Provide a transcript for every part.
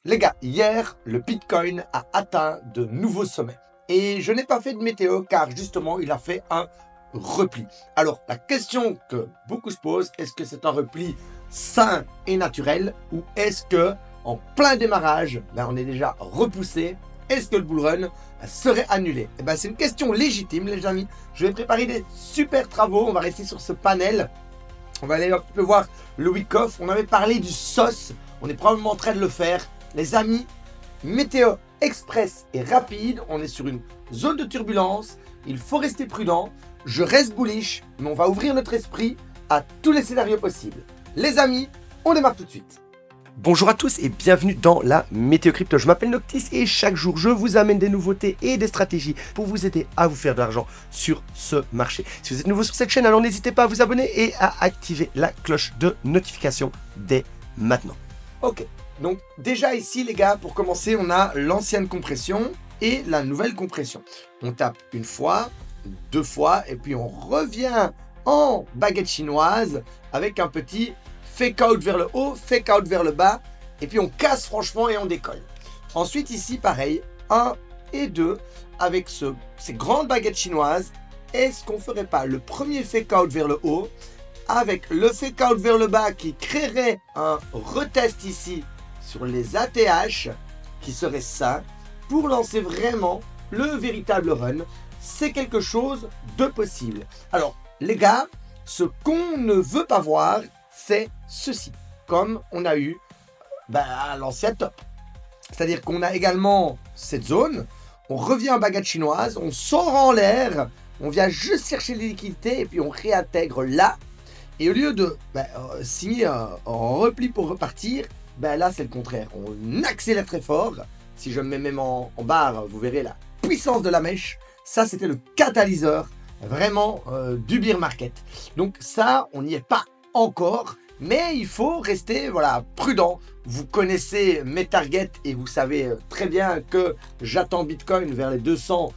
Les gars, hier, le Bitcoin a atteint de nouveaux sommets. Et je n'ai pas fait de météo car justement, il a fait un repli. Alors, la question que beaucoup se posent, est-ce que c'est un repli sain et naturel ou est-ce que en plein démarrage, on est déjà repoussé? Est-ce que le bull run serait annulé? C'est une question légitime, les amis. Je vais préparer des super travaux. On va rester sur ce panel. On va aller un peu voir le week-off. On avait parlé du SOS. On est probablement en train de le faire. Les amis, météo express et rapide. On est sur une zone de turbulence. Il faut rester prudent. Je reste bullish, mais on va ouvrir notre esprit à tous les scénarios possibles. Les amis, on démarre tout de suite. Bonjour à tous et bienvenue dans la Météo Crypto. Je m'appelle Noctis et chaque jour je vous amène des nouveautés et des stratégies pour vous aider à vous faire de l'argent sur ce marché. Si vous êtes nouveau sur cette chaîne, alors n'hésitez pas à vous abonner et à activer la cloche de notification dès maintenant. Ok, donc déjà ici les gars, pour commencer, on a l'ancienne compression et la nouvelle compression. On tape une fois, deux fois et puis on revient en baguette chinoise avec un petit fake out vers le haut, fake out vers le bas, et puis on casse franchement et on décolle. Ensuite ici, pareil, 1 et 2, avec ces grandes baguettes chinoises, est-ce qu'on ferait pas le premier fake out vers le haut, avec le fake out vers le bas qui créerait un retest ici sur les ATH, qui serait ça, pour lancer vraiment le véritable run. C'est quelque chose de possible. Alors, les gars, ce qu'on ne veut pas voir, c'est ceci, comme on a eu à l'ancien top. C'est-à-dire qu'on a également cette zone, on revient en baguette chinoise, on sort en l'air, on vient juste chercher les liquidités et puis on réintègre là. Et au lieu de signer en repli pour repartir, là c'est le contraire. On accélère très fort. Si je me mets même en barre, vous verrez la puissance de la mèche. Ça, c'était le catalyseur vraiment du bear market. Donc ça, on n'y est pas encore, mais il faut rester prudent. Vous connaissez mes targets et vous savez très bien que j'attends Bitcoin vers les 200-300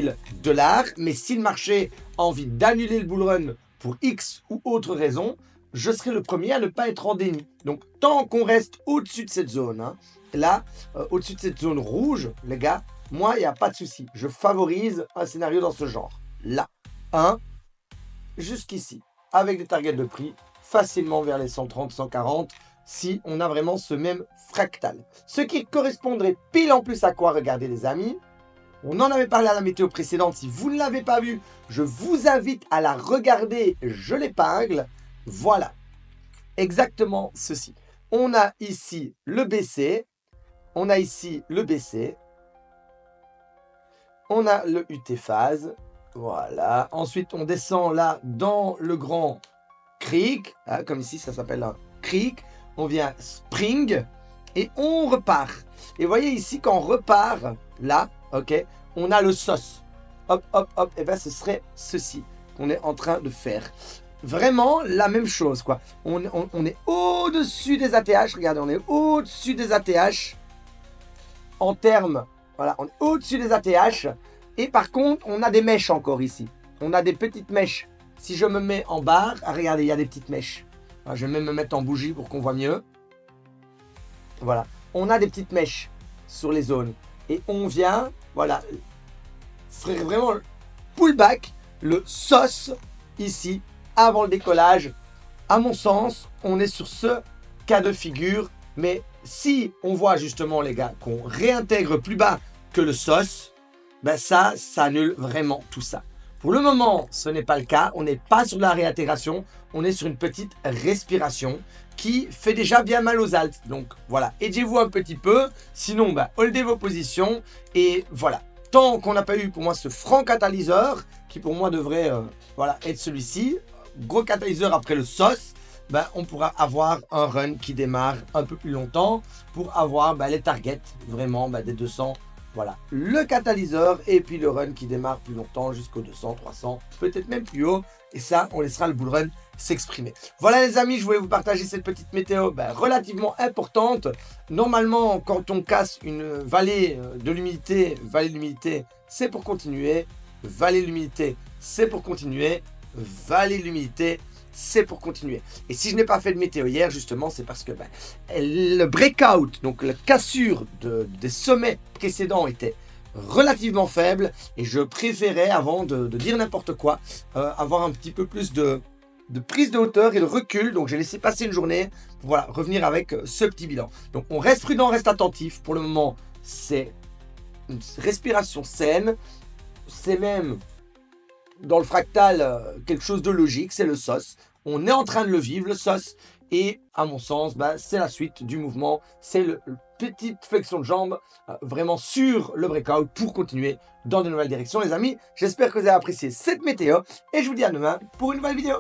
000 $. Mais si le marché a envie d'annuler le bull run pour X ou autre raison, je serai le premier à ne pas être en déni. Donc tant qu'on reste au-dessus de cette zone, là, au-dessus de cette zone rouge, les gars, moi, il n'y a pas de souci. Je favorise un scénario dans ce genre. Là, jusqu'ici, avec des targets de prix facilement vers les 130, 140, si on a vraiment ce même fractal. Ce qui correspondrait pile en plus à quoi? Regardez les amis, on en avait parlé à la météo précédente. Si vous ne l'avez pas vue, je vous invite à la regarder, je l'épingle. Voilà, exactement ceci. On a ici le BC, on a ici le BC, on a le UT phase, voilà. Ensuite, on descend là dans le grand creek, comme ici, ça s'appelle un creek. On vient spring et on repart. Et vous voyez ici, quand on repart, là, ok, on a le sauce. Hop, hop, hop, et ce serait ceci qu'on est en train de faire. Vraiment la même chose, quoi. On est au-dessus des ATH, regardez, on est au-dessus des ATH en termes, voilà, on est au-dessus des ATH. Et par contre, on a des mèches encore ici. On a des petites mèches. Si je me mets en barre, regardez, il y a des petites mèches. Je vais même me mettre en bougie pour qu'on voit mieux. Voilà. On a des petites mèches sur les zones. Et on vient, voilà. Ce serait vraiment le pullback, le sauce ici, avant le décollage. À mon sens, on est sur ce cas de figure. Mais si on voit justement, les gars, qu'on réintègre plus bas que le sauce, ça annule vraiment tout ça. Pour le moment, ce n'est pas le cas. On n'est pas sur la réintégration. On est sur une petite respiration qui fait déjà bien mal aux alts. Donc voilà, aidez-vous un petit peu. Sinon, holdez vos positions. Et voilà, tant qu'on n'a pas eu pour moi ce franc catalyseur, qui pour moi devrait être celui-ci, gros catalyseur après le sauce, on pourra avoir un run qui démarre un peu plus longtemps pour avoir les targets vraiment des 200. Voilà, le catalyseur et puis le run qui démarre plus longtemps jusqu'aux 200, 300, peut-être même plus haut. Et ça, on laissera le bull run s'exprimer. Voilà les amis, je voulais vous partager cette petite météo relativement importante. Normalement, quand on casse une vallée de l'humidité, c'est pour continuer. Vallée de l'humidité, c'est pour continuer. Vallée de l'humidité, c'est pour continuer. Et si je n'ai pas fait de météo hier, justement, c'est parce que le breakout, donc la cassure des sommets précédents était relativement faible et je préférais, avant de dire n'importe quoi, avoir un petit peu plus de prise de hauteur et de recul. Donc j'ai laissé passer une journée pour voilà, revenir avec ce petit bilan. Donc on reste prudent, on reste attentif. Pour le moment, c'est une respiration saine. C'est même dans le fractal quelque chose de logique, c'est le SOS. On est en train de le vivre, le SOS. Et à mon sens, c'est la suite du mouvement. C'est le petite flexion de jambe vraiment sur le breakout pour continuer dans de nouvelles directions. Les amis, j'espère que vous avez apprécié cette météo. Et je vous dis à demain pour une nouvelle vidéo.